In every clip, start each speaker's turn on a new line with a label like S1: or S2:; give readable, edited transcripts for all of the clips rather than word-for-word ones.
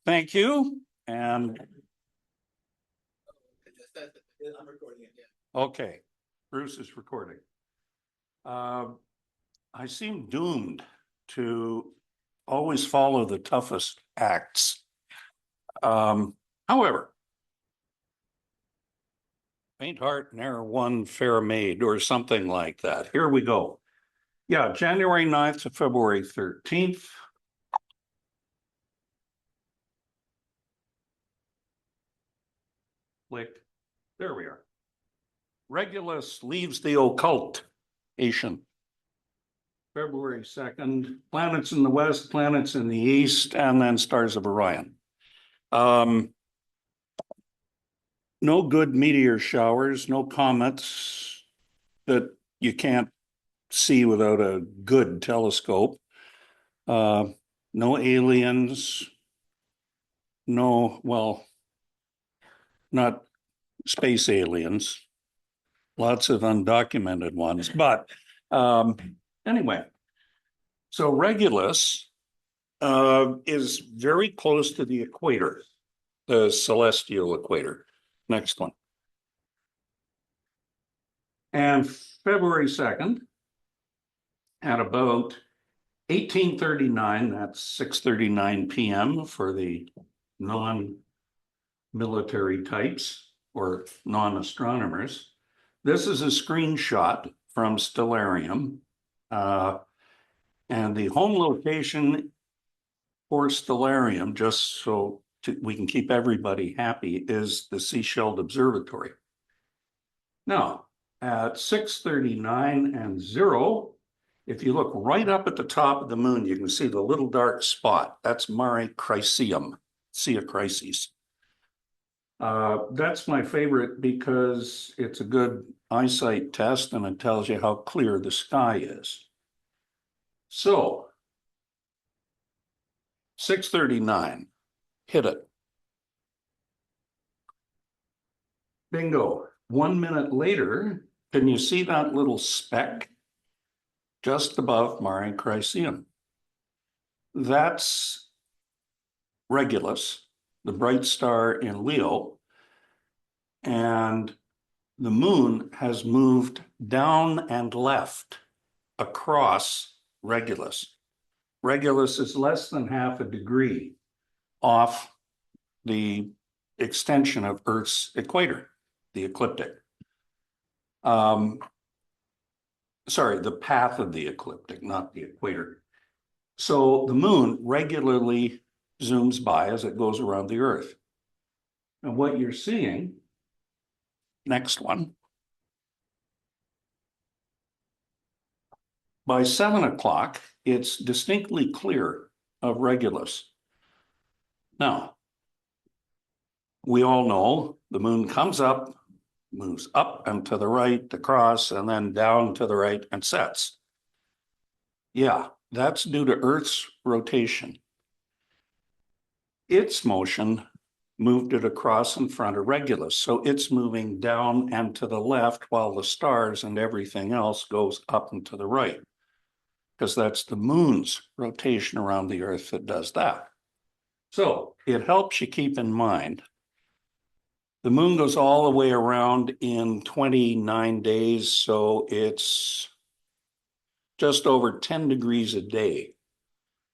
S1: Thank you. And
S2: I'm recording it.
S1: okay, Bruce is recording. I seem doomed to always follow the toughest acts. However, faint heart, ne'er won fair maid, or something like that. Here we go. Yeah, January 9th to February 13th. Click. There we are. Regulus leaves the occultation. February 2nd. Planets in the west, planets in the east, and then stars of Orion. No good meteor showers, no comets that you can't see without a good telescope. No aliens. No, well, not space aliens. Lots of undocumented ones. But anyway, so Regulus is very close to the equator, the celestial equator. Next one. And February 2nd, at about 1839, that's 6:39 p.m. for the non-military types or non-astronomers. This is a screenshot from Stellarium. And the home location for Stellarium, just so we can keep everybody happy, is the Seashelled Observatory. Now, at 6:39 and 0, if you look right up at the top of the moon, you can see the little dark spot. That's Mare Crisium, Sea of Crises. That's my favorite because it's a good eyesight test and it tells you how clear the sky is. So, 6:39, hit it. Bingo. 1 minute later, can you see that little speck just above Mare Crisium? That's Regulus, the bright star in Leo, and the moon has moved down and left across Regulus. Regulus is less than half a degree off the extension of Earth's equator, the ecliptic. Sorry, the path of the ecliptic, not the equator. So the moon regularly zooms by as it goes around the Earth. And what you're seeing, next one, by 7 o'clock, it's distinctly clear of Regulus. Now, we all know the moon comes up, moves up and to the right, across, and then down to the right and sets. Yeah, that's due to Earth's rotation. Its motion moved it across in front of Regulus. So it's moving down and to the left while the stars and everything else goes up and to the right. Because that's the moon's rotation around the Earth that does that. So it helps you keep in mind the moon goes all the way around in 29 days, so it's just over 10 degrees a day.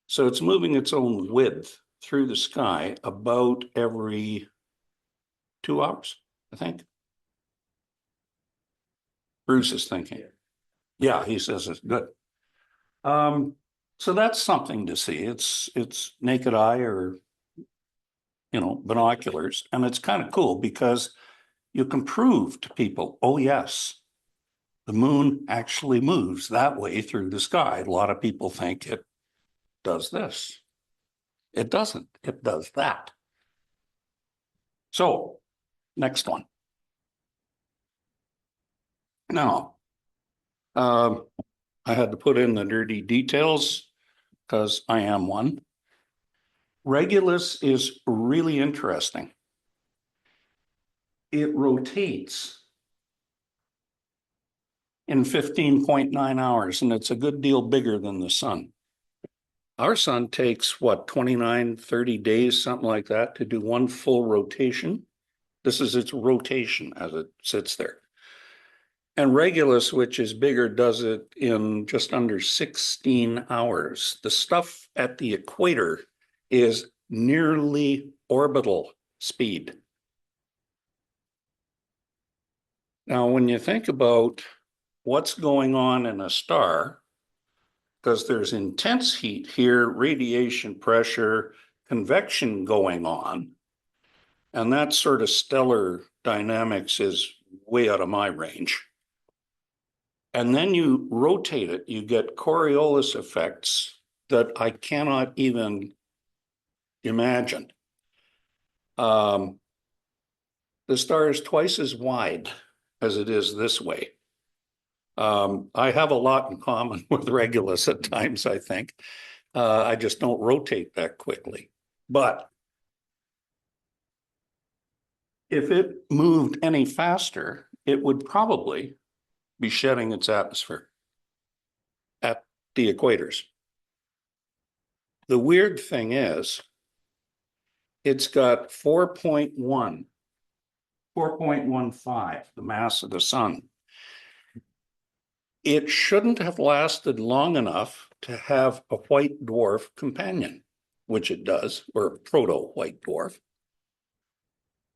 S1: So it's moving its own width through the sky about every 2 hours, I think. Bruce is thinking. Yeah, he says it's good. So that's something to see. It's naked eye or binoculars, and it's kind of cool because you can prove to people, oh yes, the moon actually moves that way through the sky. A lot of people think it does this. It doesn't. It does that. So, next one. Now, I had to put in the dirty details because I am one. Regulus is really interesting. It rotates in 15.9 hours, and it's a good deal bigger than the sun. Our sun takes what, 29, 30 days, something like that, to do one full rotation. This is its rotation as it sits there. And Regulus, which is bigger, does it in just under 16 hours. The stuff at the equator is nearly orbital speed. Now, when you think about what's going on in a star, because there's intense heat here, radiation pressure, convection going on, and that sort of stellar dynamics is way out of my range. And then you rotate it, you get Coriolis effects that I cannot even imagine. The star is twice as wide as it is this way. I have a lot in common with Regulus at times, I think. I just don't rotate that quickly. But if it moved any faster, it would probably be shedding its atmosphere at the equators. The weird thing is, it's got 4.15, the mass of the sun. It shouldn't have lasted long enough to have a white dwarf companion, which it does, or a proto-white dwarf.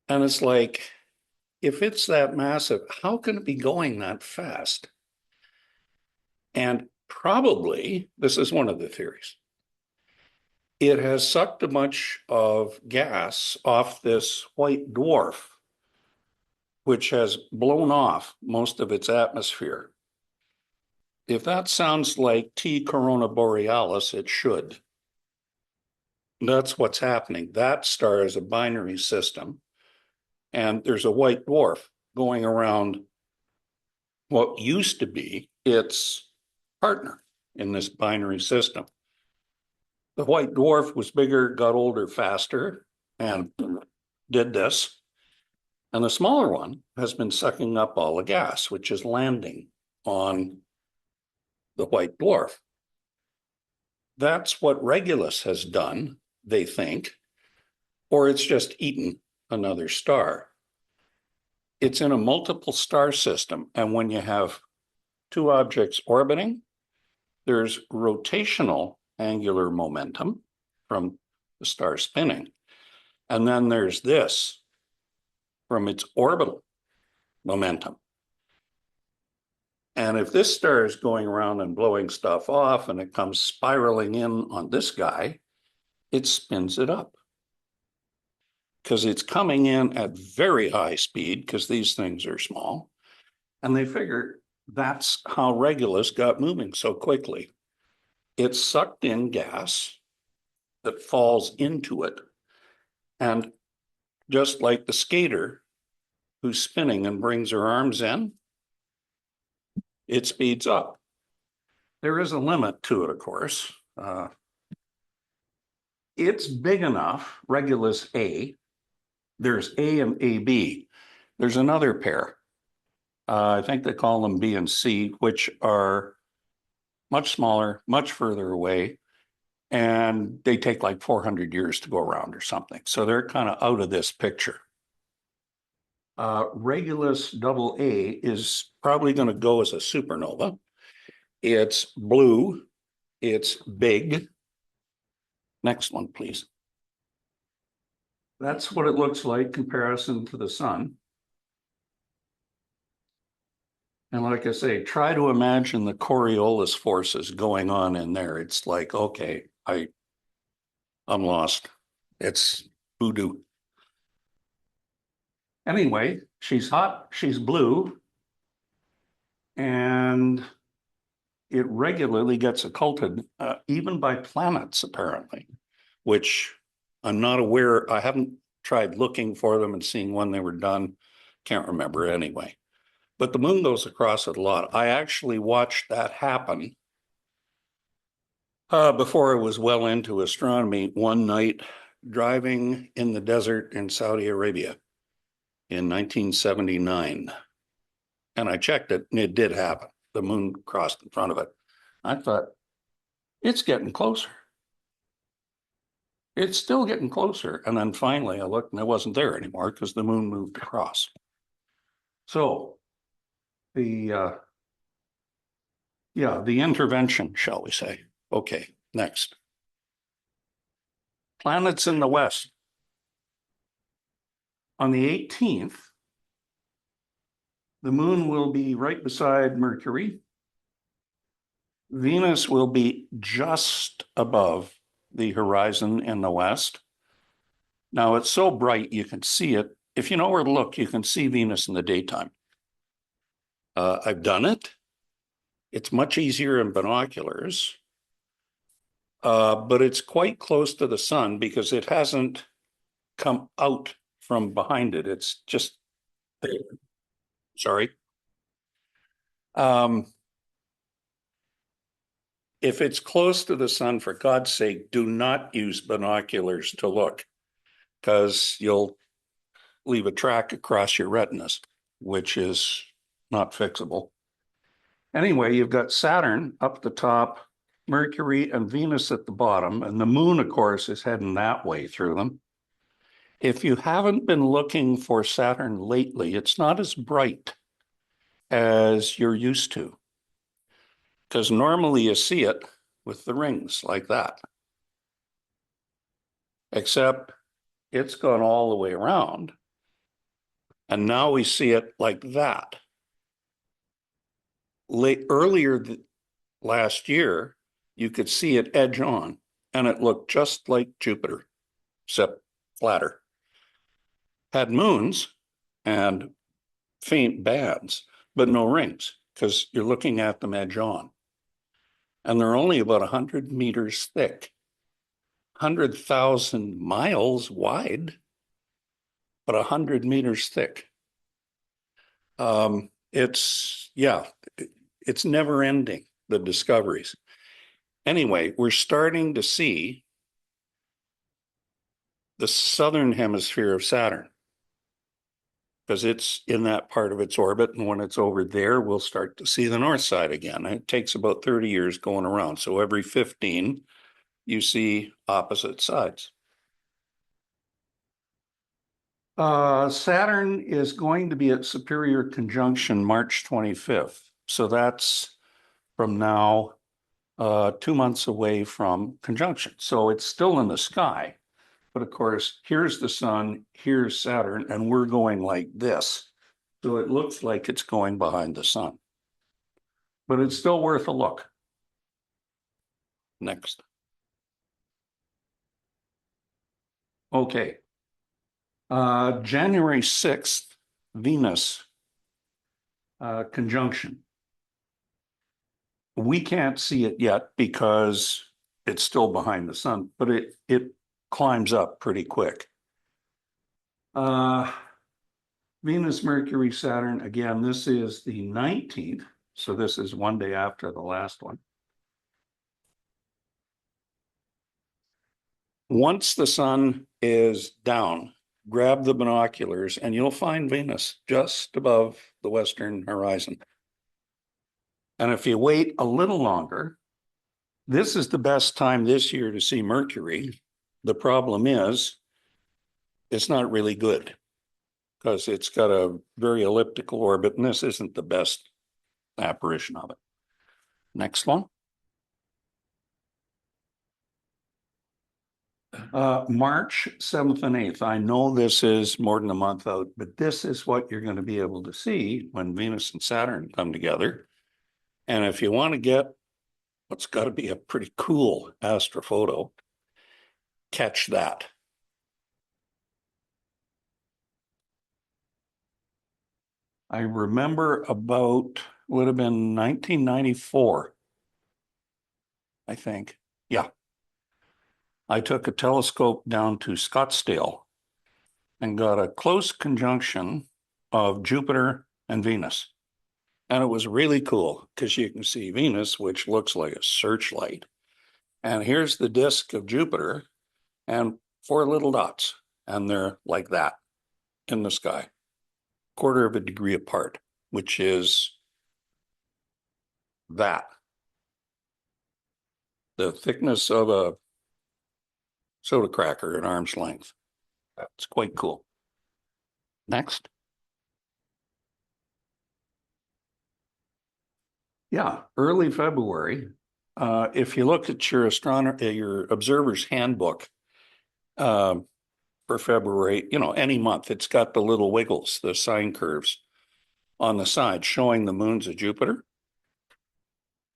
S1: And it's like, if it's that massive, how can it be going that fast? And probably, this is one of the theories, it has sucked a bunch of gas off this white dwarf, which has blown off most of its atmosphere. If that sounds like T Corona Borealis, it should. That's what's happening. That star is a binary system, and there's a white dwarf going around what used to be its partner in this binary system. The white dwarf was bigger, got older faster, and did this. And the smaller one has been sucking up all the gas, which is landing on the white dwarf. That's what Regulus has done, they think, or it's just eaten another star. It's in a multiple star system, and when you have two objects orbiting, there's rotational angular momentum from the star spinning, and then there's this from its orbital momentum. And if this star is going around and blowing stuff off and it comes spiraling in on this guy, it spins it up. Because it's coming in at very high speed, because these things are small. And they figure that's how Regulus got moving so quickly. It sucked in gas that falls into it. And just like the skater who's spinning and brings her arms in, it speeds up. There is a limit to it, of course. It's big enough, Regulus A. There's A and AB. There's another pair. I think they call them B and C, which are much smaller, much further away, and they take like 400 years to go around or something. So they're kind of out of this picture. Regulus AA is probably going to go as a supernova. It's blue. It's big. Next one, please. That's what it looks like in comparison to the sun. And like I say, try to imagine the Coriolis forces going on in there. It's like, okay, I'm lost. It's voodoo. Anyway, she's hot, she's blue, and it regularly gets occulted, even by planets, apparently, which I'm not aware. I haven't tried looking for them and seeing when they were done. Can't remember anyway. But the moon goes across it a lot. I actually watched that happen before I was well into astronomy one night, driving in the desert in Saudi Arabia in 1979. And I checked it, and it did happen. The moon crossed in front of it. I thought, it's getting closer. It's still getting closer. And then finally I looked and it wasn't there anymore because the moon moved across. So the intervention, shall we say. Okay, next. Planets in the west. On the 18th, the moon will be right beside Mercury. Venus will be just above the horizon in the west. Now it's so bright you can see it. If you know where to look, you can see Venus in the daytime. I've done it. It's much easier in binoculars, but it's quite close to the sun because it hasn't come out from behind it. It's just there. Sorry. If it's close to the sun, for God's sake, do not use binoculars to look because you'll leave a track across your retinas, which is not fixable. Anyway, you've got Saturn up the top, Mercury and Venus at the bottom, and the moon, of course, is heading that way through them. If you haven't been looking for Saturn lately, it's not as bright as you're used to, because normally you see it with the rings like that, except it's gone all the way around. And now we see it like that. Earlier last year, you could see it edge on, and it looked just like Jupiter, except flatter. Had moons and faint bands, but no rings, because you're looking at them edge on. And they're only about 100 meters thick, 100,000 miles wide, but 100 meters thick. It's never ending, the discoveries. Anyway, we're starting to see the southern hemisphere of Saturn because it's in that part of its orbit. And when it's over there, we'll start to see the north side again. It takes about 30 years going around. So every 15, you see opposite sides. Saturn is going to be at Superior Conjunction March 25th. So that's from now 2 months away from conjunction. So it's still in the sky. But of course, here's the sun, here's Saturn, and we're going like this. So it looks like it's going behind the sun. But it's still worth a look. Next. Okay. January 6th, Venus conjunction. We can't see it yet because it's still behind the sun, but it climbs up pretty quick. Venus, Mercury, Saturn, again, this is the 19th. So this is one day after the last one. Once the sun is down, grab the binoculars and you'll find Venus just above the western horizon. And if you wait a little longer, this is the best time this year to see Mercury. The problem is it's not really good because it's got a very elliptical orbit, and this isn't the best apparition of it. Next one. March 7th and 8th. I know this is more than a month out, but this is what you're going to be able to see when Venus and Saturn come together. And if you want to get what's got to be a pretty cool astrophoto, catch that. I remember about, would have been 1994, I think. Yeah. I took a telescope down to Scottsdale and got a close conjunction of Jupiter and Venus. And it was really cool because you can see Venus, which looks like a searchlight. And here's the disk of Jupiter and 4 little dots. And they're like that in the sky, 1/4 of a degree apart, which is that. The thickness of a soda cracker at arm's length. It's quite cool. Next. Yeah, early February. If you look at your your observer's handbook for February, any month, it's got the little wiggles, the sine curves on the side showing the moons of Jupiter.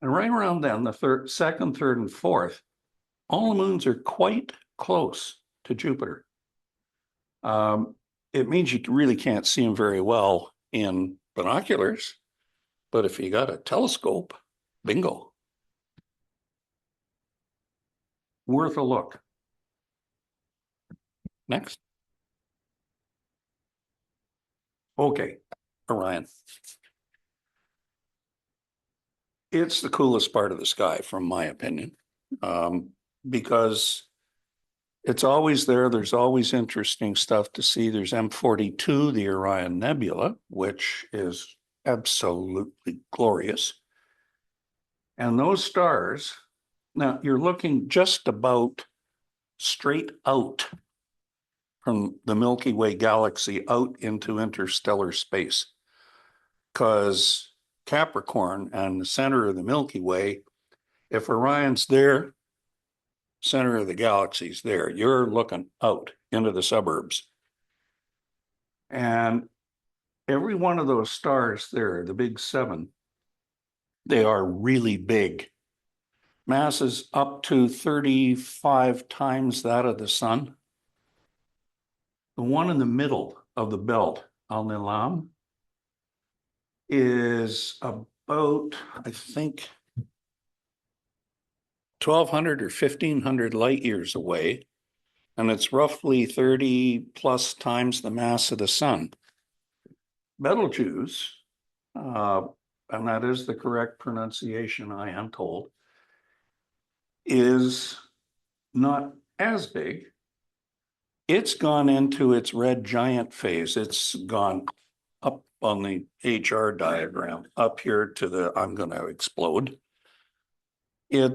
S1: And right around then, the second, third, and fourth, all the moons are quite close to Jupiter. It means you really can't see them very well in binoculars, but if you got a telescope, bingo. Worth a look. Next. Okay, Orion. It's the coolest part of the sky, from my opinion, because it's always there. There's always interesting stuff to see. There's M42, the Orion Nebula, which is absolutely glorious. And those stars, now you're looking just about straight out from the Milky Way galaxy out into interstellar space, because Capricorn and the center of the Milky Way, if Orion's there, center of the galaxy's there, you're looking out into the suburbs. And every one of those stars there, the big seven, they are really big. Mass is up to 35 times that of the sun. The one in the middle of the belt, Al-Nilam, is about, I think, 1,200 or 1,500 light years away, and it's roughly 30 plus times the mass of the sun. Betelgeuse, and that is the correct pronunciation, I am told, is not as big. It's gone into its red giant phase. It's gone up on the HR diagram, up here to the I'm going to explode. It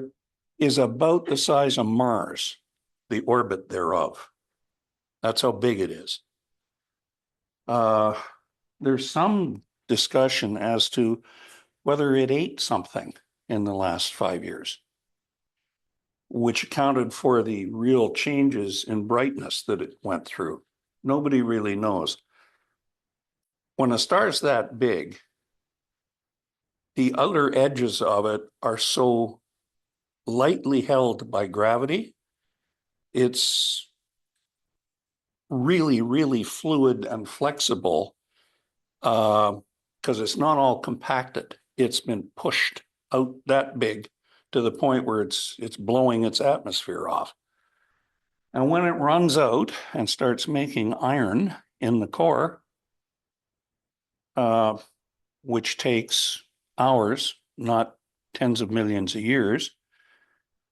S1: is about the size of Mars, the orbit thereof. That's how big it is. There's some discussion as to whether it ate something in the last 5 years, which accounted for the real changes in brightness that it went through. Nobody really knows. When a star's that big, the outer edges of it are so lightly held by gravity. It's really, really fluid and flexible because it's not all compacted. It's been pushed out that big to the point where it's blowing its atmosphere off. And when it runs out and starts making iron in the core, which takes hours, not tens of millions of years,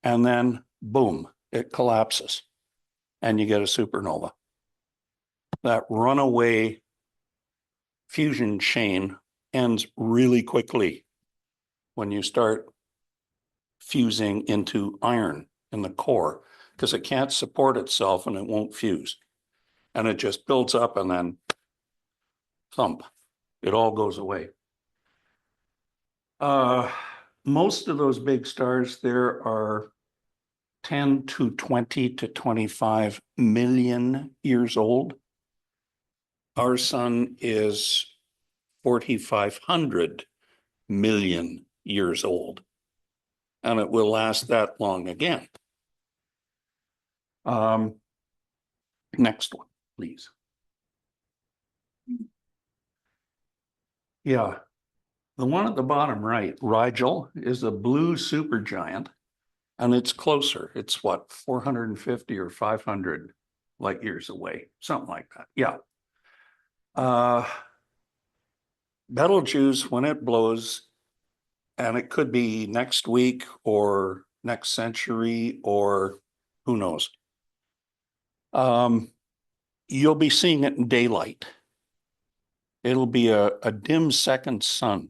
S1: and then boom, it collapses and you get a supernova. That runaway fusion chain ends really quickly when you start fusing into iron in the core, because it can't support itself and it won't fuse. And it just builds up and then thump, it all goes away. Most of those big stars there are 10 to 20 to 25 million years old. Our sun is 4,500 million years old, and it will last that long again. Next one, please. Yeah, the one at the bottom right, Rigel, is a blue supergiant, and it's closer. It's what, 450 or 500 light years away, something like that. Yeah. Betelgeuse, when it blows, and it could be next week or next century or who knows, you'll be seeing it in daylight. It'll be a dim second sun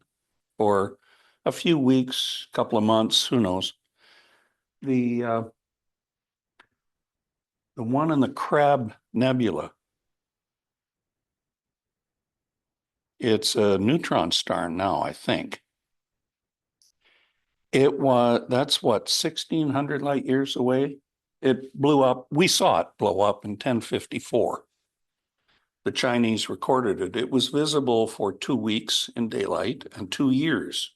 S1: for a few weeks, couple of months, who knows. The The one in the Crab Nebula. It's a neutron star now, I think. That's what, 1,600 light years away? It blew up. We saw it blow up in 1054. The Chinese recorded it. It was visible for 2 weeks in daylight and 2 years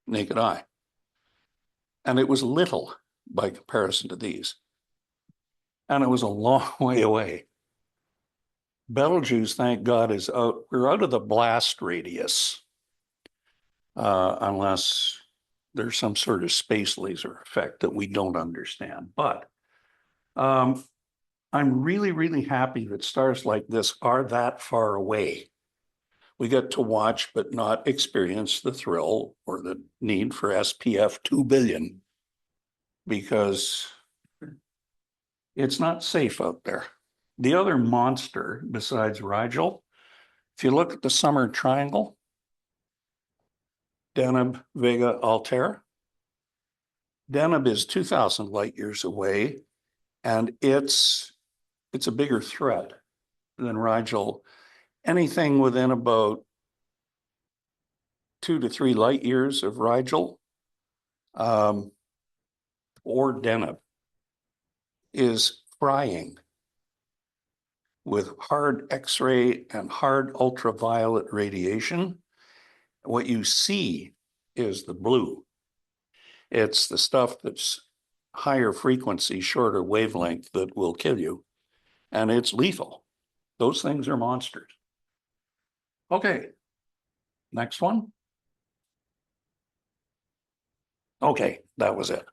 S1: naked eye. And it was little by comparison to these. And it was a long way away. Betelgeuse, thank God, is out. We're out of the blast radius, unless there's some sort of space laser effect that we don't understand. But I'm really, really happy that stars like this are that far away. We get to watch but not experience the thrill or the need for SPF 2 billion because it's not safe out there. The other monster besides Rigel, if you look at the summer triangle, Deneb, Vega, Altair, Deneb is 2,000 light years away, and it's a bigger threat than Rigel. Anything within about 2 to 3 light years of Rigel or Deneb is frying with hard X-ray and hard ultraviolet radiation. What you see is the blue. It's the stuff that's higher frequency, shorter wavelength that will kill you. And it's lethal. Those things are monsters. Okay, next one. Okay, that was it.